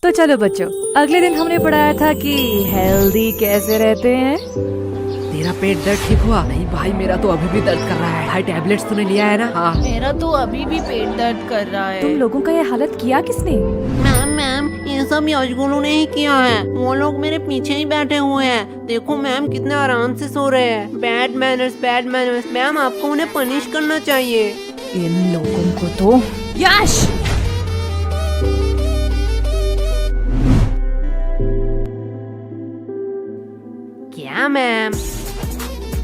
तो चलो बच्चों, अगले दिन हमने पढ़ाया था कि हेल्दी कैसे रहते हैं। तेरा पेट दर्द ठीक हुआ? नहीं भाई, मेरा तो अभी भी दर्द कर रहा है। भाई टैबलेट्स तूने लिया है ना? हाँ। मेरा तो अभी भी पेट दर्द कर रहा है। तुम लोगों का ये हालत किया किसने? मैम ये सब यशगुलू ने ही किया है। वो लोग मेरे पीछे ही बैठे हुए हैं। देखो मैम कितने आराम से सो रहे हैं। Bad manners. मैम आपको उन्हें पनिश करना चाहिए। इन लोगों को तो यश। क्या मैम,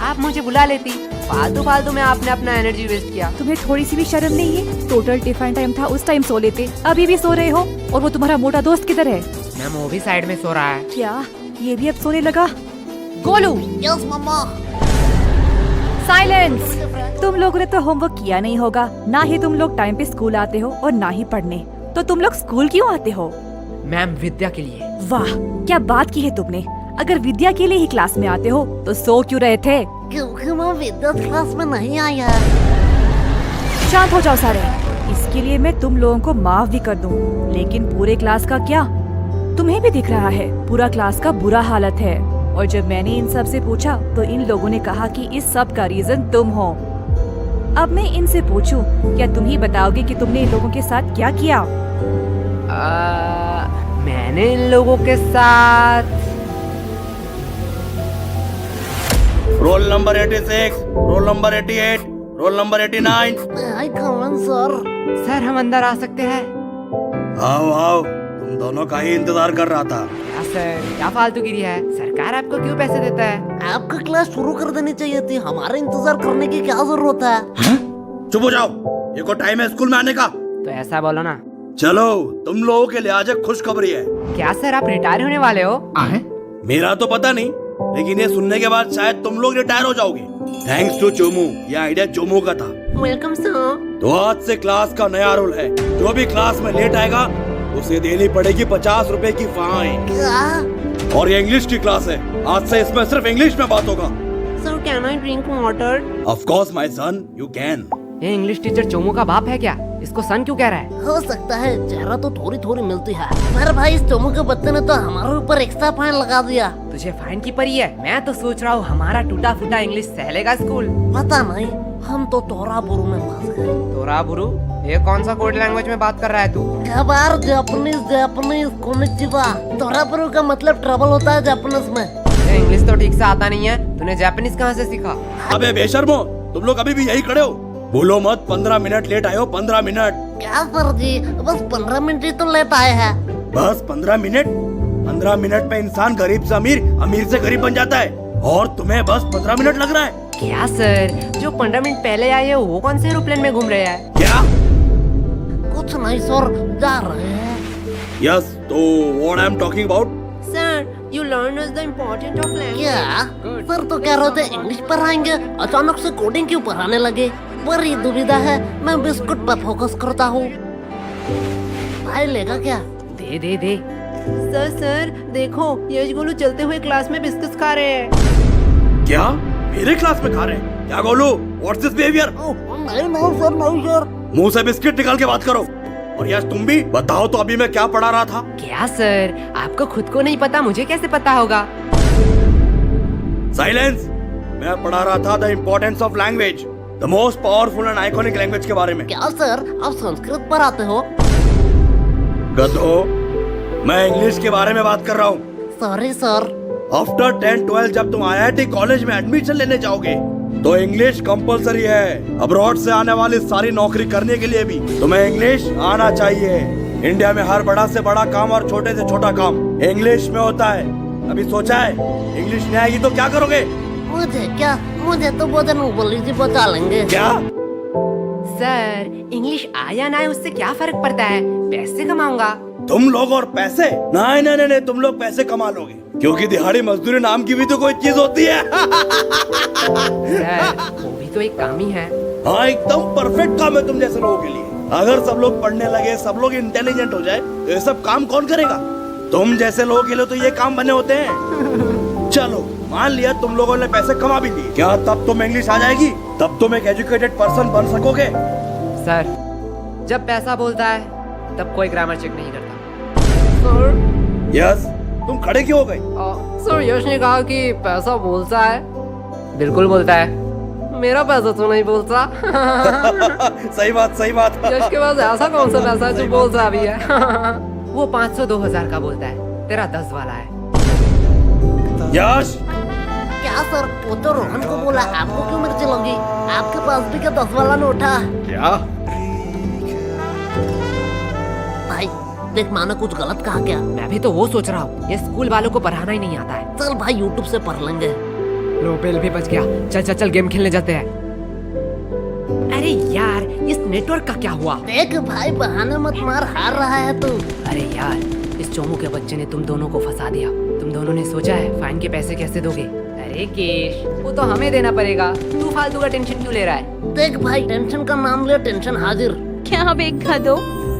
आप मुझे बुला लेती। फालतू में आपने अपना एनर्जी वेस्ट किया। तुम्हें थोड़ी सी भी शर्म नहीं है? टोटल टिफिन टाइम था, उस टाइम सो लेते, अभी भी सो रहे हो। और वो तुम्हारा मोटा दोस्त किधर है? मैम वो भी साइड में सो रहा है। क्या ये भी अब सोने लगा? गोलू, यस मम्मा। साइलेंस। तुम लोगों ने तो होमवर्क किया नहीं होगा, ना ही तुम लोग टाइम पे स्कूल आते हो और ना ही पढ़ने। तो तुम लोग स्कूल क्यों आते हो? मैम विद्या के लिए। वाह, क्या बात की है तुमने। अगर विद्या के लिए ही क्लास में आते हो तो सो क्यों रहे थे? क्योंकि मैं विद्या क्लास में नहीं आया। शांत हो जाओ सारे। इसके लिए मैं तुम लोगों को माफ भी कर दूं, लेकिन पूरे क्लास का क्या? तुम्हें भी दिख रहा है पूरा क्लास का बुरा हालत है। और जब मैंने इन सब से पूछा तो इन लोगों ने कहा कि इस सब का रीजन तुम हो। अब मैं इनसे पूछूं, क्या तुम ही बताओगे कि तुमने इन लोगों के साथ क्या किया? मैंने इन लोगों के साथ roll number 86, roll number 88, roll number 89। Sir हम अंदर आ सकते हैं? आओ आओ, तुम दोनों का ही इंतजार कर रहा था। क्या सर, क्या फालतूगिरी है? सरकार आपको क्यों पैसे देता है? आपका क्लास शुरू कर देनी चाहिए थी। हमारा इंतजार करने की क्या जरूरत है? चुप हो जाओ, ये को टाइम है स्कूल में आने का। तो ऐसा बोलो ना। चलो, तुम लोगों के लिए आज एक खुशखबरी है। क्या सर आप रिटायर होने वाले हो? मेरा तो पता नहीं, लेकिन ये सुनने के बाद शायद तुम लोग रिटायर हो जाओगे। थैंक्स टू चोमू, ये आइडिया चोमू का था। Welcome sir. तो आज से क्लास का नया रूल है, जो भी क्लास में लेट आएगा उसे देनी पड़ेगी 50 रुपए की फाइन। क्या? और ये इंग्लिश की क्लास है, आज से इसमें सिर्फ इंग्लिश में बात होगा। Sir can I drink water? Of course my son, you can. ये इंग्लिश टीचर चोमू का बाप है क्या? इसको सन क्यों कह रहा है? हो सकता है, चेहरा तो थोड़ी मिलती है। पर भाई इस चोमू के बच्चे ने तो हमारे ऊपर एक्स्ट्रा फाइन लगा दिया। तुझे फाइन की पड़ी है? मैं तो सोच रहा हूँ हमारा टूटा फूटा इंग्लिश सहलेगा स्कूल। पता नहीं, हम तो तोराबुरु में फंस गए। तोराबुरु? ये कौन सा कोड लैंग्वेज में बात कर रहा है तू? खबर जापानीज कोनिचिवा। तोराबुरु का मतलब ट्रबल होता है जापानीज में। ये इंग्लिश तो ठीक से आता नहीं है, तूने जापानीज कहाँ से सीखा? अबे बेशर्मो, तुम लोग अभी भी यही खड़े हो? बोलो मत, 15 मिनट लेट आए हो। 15 मिनट? क्या सर जी, बस 15 मिनट ही तो लेट आए हैं। बस 15 मिनट? 15 मिनट में इंसान गरीब से अमीर, अमीर से गरीब बन जाता है, और तुम्हें बस 15 मिनट लग रहा है? क्या सर, जो 15 मिनट पहले आए हैं वो कौन से एरोप्लेन में घूम रहे हैं? क्या? कुछ नहीं सर, जा रहे हैं। यस, तो what I am talking about? Sir you learn us the important of language. क्या सर तो कह रहे थे इंग्लिश पढ़ाएंगे, अचानक से कोडिंग क्यों पढ़ाने लगे? बड़ी दुविधा है, मैं बिस्कुट पर फोकस करता हूँ। भाई लेगा क्या? दे। सर देखो, यशगुलू चलते हुए क्लास में बिस्कुट खा रहे हैं। क्या मेरे क्लास में खा रहे हैं? क्या गोलू, व्हाट्स दिस बिहेवियर? नहीं सर। मुंह से बिस्किट निकाल के बात करो। और यस, तुम भी बताओ तो अभी मैं क्या पढ़ा रहा था? क्या सर, आपको खुद को नहीं पता, मुझे कैसे पता होगा? साइलेंस। मैं पढ़ा रहा था the importance of language, the most powerful and iconic language के बारे में। क्या सर, आप संस्कृत पढ़ाते हो? गधो, मैं इंग्लिश के बारे में बात कर रहा हूँ। Sorry sir. आफ्टर 10-12 जब तुम IIT कॉलेज में एडमिशन लेने जाओगे तो इंग्लिश कंपलसरी है। अब्रॉड से आने वाली सारी नौकरी करने के लिए भी तुम्हें इंग्लिश आना चाहिए। इंडिया में हर बड़ा से बड़ा काम और छोटे से छोटा काम इंग्लिश में होता है। अभी सोचा है इंग्लिश नहीं आएगी तो क्या करोगे? मुझे तो भोजन उबली जी बचा लेंगे। क्या? सर इंग्लिश आया ना आए उससे क्या फर्क पड़ता है, पैसे कमाऊंगा। तुम लोग और पैसे? नहीं, तुम लोग पैसे कमा लोगे, क्योंकि दिहाड़ी मजदूरी नाम की भी तो कोई चीज होती है। सर वो भी तो एक काम ही है। हाँ, एकदम परफेक्ट काम है तुम जैसे लोगों के लिए। अगर सब लोग पढ़ने लगे, सब लोग इंटेलिजेंट हो जाए, तो ये सब काम कौन करेगा? तुम जैसे लोगों के लिए तो ये काम बने होते हैं। चलो मान लिया तुम लोगों ने पैसे कमा भी लिए, क्या तब तुम इंग्लिश आ जाएगी? तब तुम एक एजुकेटेड पर्सन बन सकोगे? सर जब पैसा बोलता है तब कोई ग्रामर चेक नहीं करता। सर यस, तुम खड़े क्यों हो गए? सर यश ने कहा कि पैसा बोलता है। बिल्कुल बोलता है, मेरा पैसा तो नहीं बोलता। सही बात, सही बात। यश के पास ऐसा कौन सा पैसा है जो बोलता भी है? वो 500 2000 का बोलता है, तेरा 10 वाला है। यश, क्या सर, वो तो रोहन को बोला, आपको क्यों मिर्ची लगी? आपके पास भी क्या 10 वाला नोट है? क्या? भाई देख, माना कुछ गलत कहा क्या? मैं भी तो वो सोच रहा हूँ, ये स्कूल वालों को पढ़ाना ही नहीं आता है। चल भाई यूट्यूब से पढ़ लेंगे। लो बेल भी बच गया। चल चल चल गेम खेलने जाते हैं। अरे यार, इस नेटवर्क का क्या हुआ? देख भाई, बहाने मत मार, हार रहा है तू। अरे यार, इस चोमू के बच्चे ने तुम दोनों को फंसा दिया। तुम दोनों ने सोचा है फाइन के पैसे कैसे दोगे? अरे केश, वो तो हमें देना पड़ेगा। तू फालतू का टेंशन क्यों ले रहा है? देख भाई, टेंशन का नाम ले, टेंशन हाजिर। क्या बेखा दो,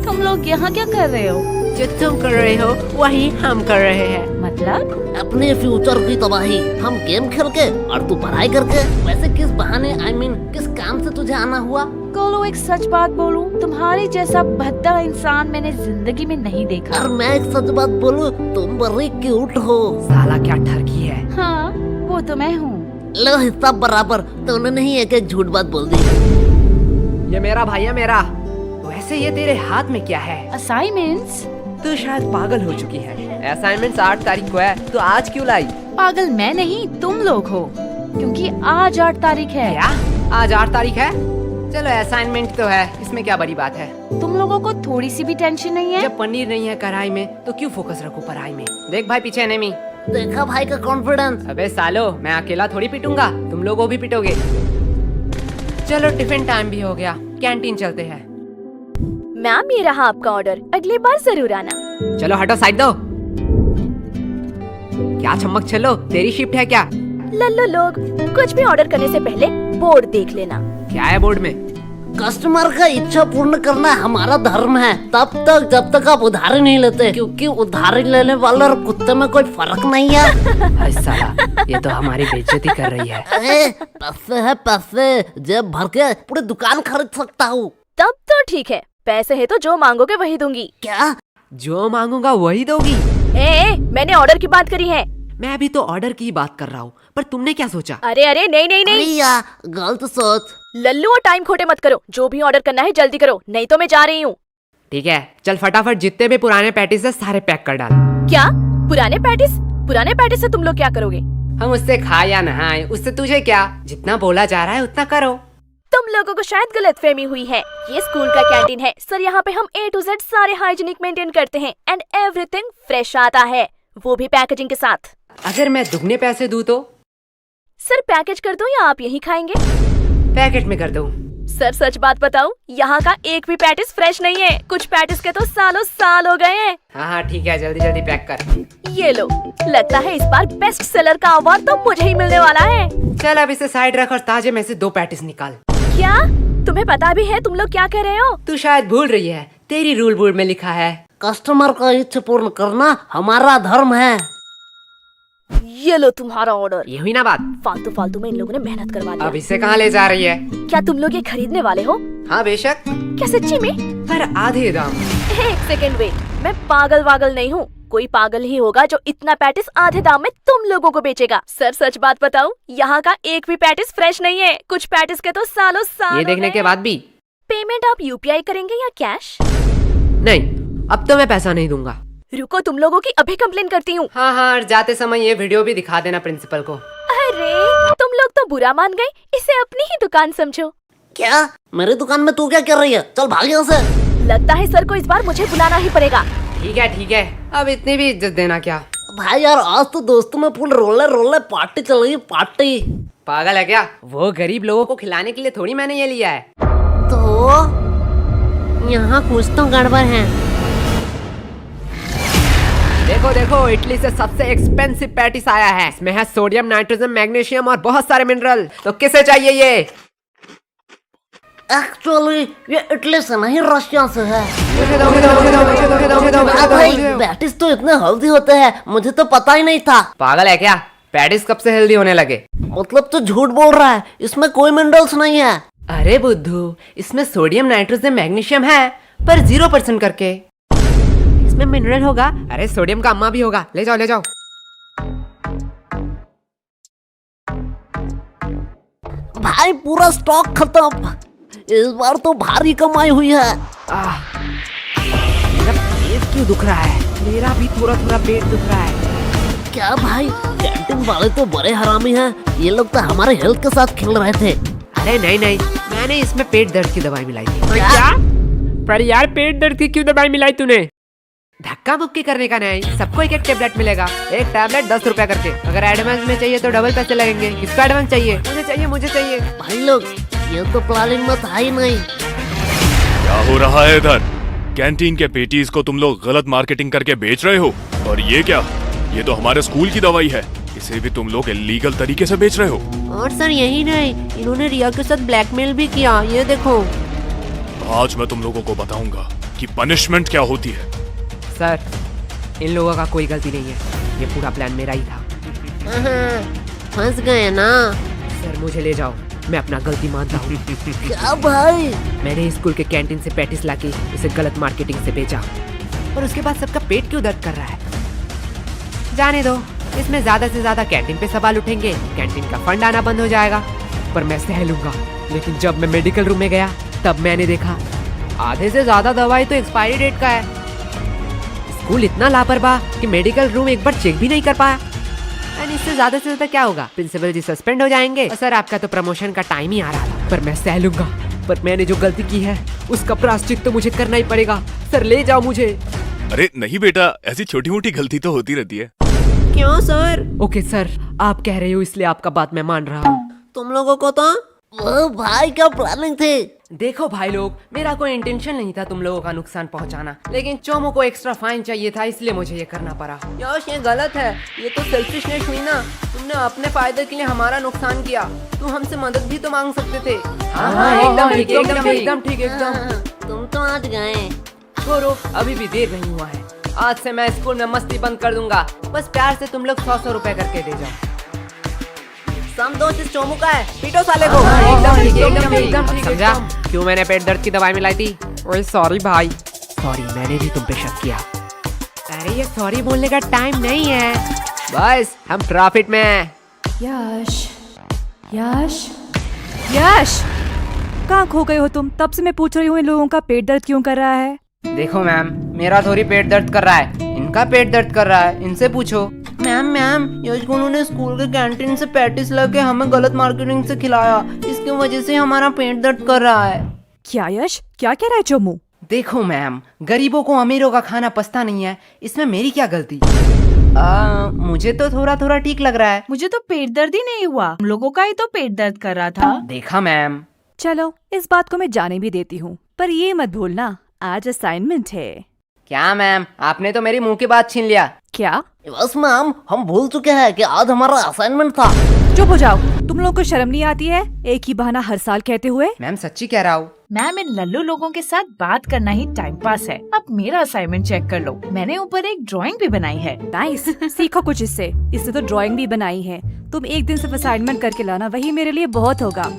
तुम लोग यहाँ क्या कर रहे हो? जो तुम कर रहे हो वही हम कर रहे हैं। मतलब अपने फ्यूचर की तबाही, हम गेम खेल के और तू पढ़ाई करके। वैसे किस बहाने, I mean, किस काम से तुझे आना हुआ? गोलू, एक सच बात बोलूं, तुम्हारे जैसा भद्दा इंसान मैंने जिंदगी में नहीं देखा। और मैं एक सच बात बोलूं, तुम बड़ी क्यूट हो। साला क्या ठरकी है। हाँ, वो तो मैं हूँ। लो हिस्सा बराबर, तूने नहीं एक एक झूठ बात बोल दी। ये मेरा भाई है, मेरा। वैसे ये तेरे हाथ में क्या है? असाइनमेंट्स? तू शायद पागल हो चुकी है। असाइनमेंट 8 तारीख को है, तो आज क्यों लाई? पागल मैं नहीं, तुम लोग हो, क्योंकि आज 8 तारीख है। क्या? आज 8 तारीख है? चलो असाइनमेंट तो है, इसमें क्या बड़ी बात है। तुम लोगों को थोड़ी सी भी टेंशन नहीं है? जब पनीर नहीं है कढ़ाई में, तो क्यों फोकस रखो पढ़ाई में? देख भाई, पीछे एनिमी। देखा भाई का कॉन्फिडेंस। अबे सालो, मैं अकेला थोड़ी पिटूंगा, तुम लोगों भी पिटोगे। चलो टिफिन टाइम भी हो गया, कैंटीन चलते हैं। मैम, ये रहा आपका ऑर्डर, अगली बार जरूर आना। चलो हटो, साइड दो। क्या चमक, चलो तेरी शिफ्ट है क्या? लल्लू लोग, कुछ भी ऑर्डर करने से पहले बोर्ड देख लेना। क्या है बोर्ड में? कस्टमर का इच्छा पूर्ण करना हमारा धर्म है, तब तक जब तक आप उधारी नहीं लेते, क्योंकि उधारी लेने वाले और कुत्ते में कोई फर्क नहीं है। अरे साला, ये तो हमारी बेइज्जती कर रही है। अरे पैसे है पैसे, जेब भर के पूरी दुकान खरीद सकता हूँ। तब तो ठीक है, पैसे है तो जो मांगोगे वही दूंगी। क्या? जो मांगूंगा वही दोगी? मैंने ऑर्डर की बात करी है। मैं अभी तो ऑर्डर की बात कर रहा हूँ, पर तुमने क्या सोचा? अरे अरे, नहीं नहीं नहीं, भैया गलत सोच। लल्लू और टाइम खोटे मत करो, जो भी ऑर्डर करना है जल्दी करो, नहीं तो मैं जा रही हूँ। ठीक है, चल फटाफट जितने भी पुराने पैटीज है सारे पैक कर डाल। क्या? पुराने पैटिस? पुराने पैटिस से तुम लोग क्या करोगे? हम उससे खाए या नहाए, उससे तुझे क्या? जितना बोला जा रहा है उतना करो। तुम लोगों को शायद गलतफहमी हुई है, ये स्कूल का कैंटीन है सर, यहाँ पे हम A to Z सारे हाइजीनिक मेंटेन करते हैं एंड एवरीथिंग फ्रेश आता है, वो भी पैकेजिंग के साथ। अगर मैं दुगने पैसे दूं तो? सर पैकेज कर दूं या आप यही खाएंगे? पैकेट में कर दूं। सर सच बात बताऊं, यहाँ का एक भी पैटिस फ्रेश नहीं है, कुछ पैटिस के तो सालों साल हो गए हैं। हाँ ठीक है, जल्दी जल्दी पैक कर। ये लो, लगता है इस बार बेस्ट सेलर का अवार्ड तो मुझे ही मिलने वाला है। चल अब इसे साइड रख और ताजे में से 2 पैटीज निकाल। क्या? तुम्हें पता भी है तुम लोग क्या कह रहे हो? तू शायद भूल रही है, तेरी रूल बोर्ड में लिखा है कस्टमर का इच्छा पूर्ण करना हमारा धर्म है। ये लो तुम्हारा ऑर्डर। ये हुई ना बात? फालतू फालतू में इन लोगों ने मेहनत करवा दिया। अब इसे कहाँ ले जा रही है? क्या तुम लोग ये खरीदने वाले हो? हाँ बेशक, क्या सच्ची में? पर आधे दाम। एक सेकंड वेट, मैं पागल वागल नहीं हूँ, कोई पागल ही होगा जो इतना पैटिस आधे दाम में तुम लोगों को बेचेगा। सर सच बात बताऊं, यहाँ का एक भी पैटिस फ्रेश नहीं है, कुछ पैटिस के तो सालों साल। ये देखने के बाद भी? पेमेंट आप UPI करेंगे या कैश? नहीं, अब तो मैं पैसा नहीं दूंगा। रुको, तुम लोगों की अभी कंप्लेन करती हूँ। हाँ हाँ, और जाते समय ये वीडियो भी दिखा देना प्रिंसिपल को। अरे तुम लोग तो बुरा मान गए, इसे अपनी ही दुकान समझो। क्या? मेरी दुकान में तू क्या कर रही है? चल भाग यहाँ से। लगता है सर को इस बार मुझे बुलाना ही पड़ेगा। ठीक है, अब इतनी भी इज्जत देना क्या? भाई यार, आज तो दोस्तों में फुल रोले रोले पार्टी चल रही है, पार्टी। पागल है क्या? वो गरीब लोगों को खिलाने के लिए थोड़ी मैंने ये लिया है। तो यहाँ कुछ तो गड़बड़ है। देखो देखो, इटली से सबसे एक्सपेंसिव पैटीस आया है। इसमें है सोडियम, नाइट्रोजन, मैग्नीशियम और बहुत सारे मिनरल। तो किसे चाहिए ये? एक्चुअली ये इटली से नहीं, रशिया से है। मुझे दो, मुझे दो, मुझे दो, मुझे दो, मुझे दो, मुझे दो, मुझे दो, भाई मुझे दो। पैटिस तो इतने हेल्दी होते हैं, मुझे तो पता ही नहीं था। पागल है क्या? पैटीस कब से हेल्दी होने लगे? मतलब तो झूठ बोल रहा है, इसमें कोई मिनरल्स नहीं है। अरे बुद्धू, इसमें सोडियम, नाइट्रोजन, मैग्नीशियम है, पर 0% करके। इसमें मिनरल होगा। अरे सोडियम का अम्मा भी होगा, ले जाओ ले जाओ। भाई पूरा स्टॉक खत्म। इस बार तो भारी कमाई हुई है। मेरा पेट क्यों दुख रहा है? मेरा भी थोड़ा थोड़ा पेट दुख रहा है। क्या भाई, कैंटीन वाले तो बड़े हरामी हैं। ये लोग तो हमारे हेल्थ के साथ खेल रहे थे। अरे नहीं नहीं, मैंने इसमें पेट दर्द की दवाई मिलाई थी। क्या? पर यार पेट दर्द की क्यों दवाई मिलाई तूने? धक्का मुक्की करने का नहीं, सबको एक एक टेबलेट मिलेगा। एक टेबलेट 10 रुपया करके। अगर एडवांस में चाहिए तो डबल पैसे लगेंगे। किसको एडवांस चाहिए? मुझे चाहिए, मुझे चाहिए। भाई लोग, ये तो प्लानिंग में था ही नहीं। क्या हो रहा है इधर? कैंटीन के पेटीज को तुम लोग गलत मार्केटिंग करके बेच रहे हो। और ये क्या? ये तो हमारे स्कूल की दवाई है। इसे भी तुम लोग इलीगल तरीके से बेच रहे हो। और सर यही नहीं, इन्होंने रिया के साथ ब्लैकमेल भी किया। ये देखो। आज मैं तुम लोगों को बताऊंगा कि पनिशमेंट क्या होती है। सर, इन लोगों का कोई गलती नहीं है, ये पूरा प्लान मेरा ही था। फंस गए ना। सर मुझे ले जाओ, मैं अपना गलती मानता हूँ। क्या भाई? मैंने स्कूल के कैंटीन से पैटिस लाके उसे गलत मार्केटिंग से बेचा, और उसके बाद सबका पेट क्यों दर्द कर रहा है? जाने दो, इसमें ज्यादा से ज्यादा कैंटीन पे सवाल उठेंगे, कैंटीन का फंड आना बंद हो जाएगा। पर मैं सह लूंगा। लेकिन जब मैं मेडिकल रूम में गया तब मैंने देखा आधे से ज्यादा दवाई तो एक्सपायरी डेट का है। स्कूल इतना लापरवाह कि मेडिकल रूम एक बार चेक भी नहीं कर पाया। एंड इससे ज्यादा से ज्यादा क्या होगा? प्रिंसिपल जी सस्पेंड हो जाएंगे। सर आपका तो प्रमोशन का टाइम ही आ रहा था। पर मैं सह लूंगा। पर मैंने जो गलती की है उसका प्रायश्चित तो मुझे करना ही पड़ेगा। सर ले जाओ मुझे। अरे नहीं बेटा, ऐसी छोटी मोटी गलती तो होती रहती है। क्यों सर? ओके सर, आप कह रहे हो इसलिए आपका बात मैं मान रहा हूँ। तुम लोगों को तो वो भाई क्या प्लानिंग थी? देखो भाई लोग, मेरा कोई इंटेंशन नहीं था तुम लोगों का नुकसान पहुंचाना, लेकिन चोमो को एक्स्ट्रा फाइन चाहिए था, इसलिए मुझे ये करना पड़ा। यश ये गलत है। ये तो सेल्फिशनेस हुई ना। तुमने अपने फायदे के लिए हमारा नुकसान किया। तुम हमसे मदद भी तो मांग सकते थे। हाँ, एकदम ठीक, एकदम ठीक, एकदम। तुम तो आज गए। छोड़ो, अभी भी देर नहीं हुआ है। आज से मैं स्कूल में मस्ती बंद कर दूंगा। बस प्यार से तुम लोग 100 रुपए करके दे जाओ। समदोष इस चोमू का है, पीटो साले को। एकदम ठीक। समझा क्यों मैंने पेट दर्द की दवाई मिलाई थी? ओए सॉरी भाई। सॉरी, मैंने भी तुम पे शक किया। अरे ये सॉरी बोलने का टाइम नहीं है। बस हम ट्रैफिक में हैं। यश, यश, यश, कहाँ खो गए हो तुम? तब से मैं पूछ रही हूँ इन लोगों का पेट दर्द क्यों कर रहा है? देखो मैम, मेरा थोड़ी पेट दर्द कर रहा है, इनका पेट दर्द कर रहा है। इनसे पूछो। मैम यश गुनू ने स्कूल के कैंटीन से पैटिस लाके हमें गलत मार्केटिंग से खिलाया। इसकी वजह से हमारा पेट दर्द कर रहा है। क्या यश, क्या कह रहा है चोमू? देखो मैम, गरीबों को अमीरों का खाना पचता नहीं है, इसमें मेरी क्या गलती? मुझे तो थोड़ा थोड़ा ठीक लग रहा है। मुझे तो पेट दर्द ही नहीं हुआ, हम लोगों का ही तो पेट दर्द कर रहा था। देखा मैम। चलो, इस बात को मैं जाने भी देती हूँ, पर ये मत भूलना आज असाइनमेंट है। क्या मैम, आपने तो मेरी मुंह की बात छीन लिया। क्या? बस मैम, हम भूल चुके हैं कि आज हमारा असाइनमेंट था। चुप हो जाओ, तुम लोगों को शर्म नहीं आती है एक ही बहाना हर साल कहते हुए? मैम सच्ची कह रहा हूँ। मैम, इन लल्लू लोगों के साथ बात करना ही टाइम पास है। अब मेरा असाइनमेंट चेक कर लो, मैंने ऊपर एक ड्राइंग भी बनाई है। नाइस, सीखो कुछ इससे। इससे तो ड्राइंग भी बनाई है। तुम एक दिन सिर्फ असाइनमेंट करके लाना, वही मेरे लिए बहुत होगा।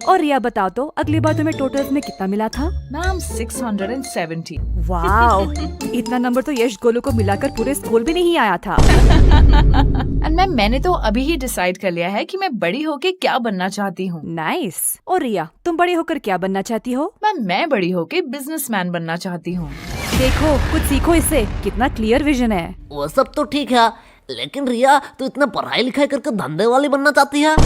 और रिया बताओ तो, अगली बार तुम्हें टोटल्स में कितना मिला था? मैम 670। वाओ, इतना नंबर तो यश गोलू को मिलाकर पूरे स्कूल भी नहीं आया था। एंड मैम, मैंने तो अभी ही डिसाइड कर लिया है कि मैं बड़ी होके क्या बनना चाहती हूँ। नाइस। और रिया, तुम बड़ी होकर क्या बनना चाहती हो? मैम, मैं बड़ी होके बिजनेसमैन बनना चाहती हूँ। देखो, कुछ सीखो इससे, कितना क्लियर विजन है। वो सब तो ठीक है, लेकिन रिया तू इतना पढ़ाई लिखाई करके धंधे वाली बनना चाहती है?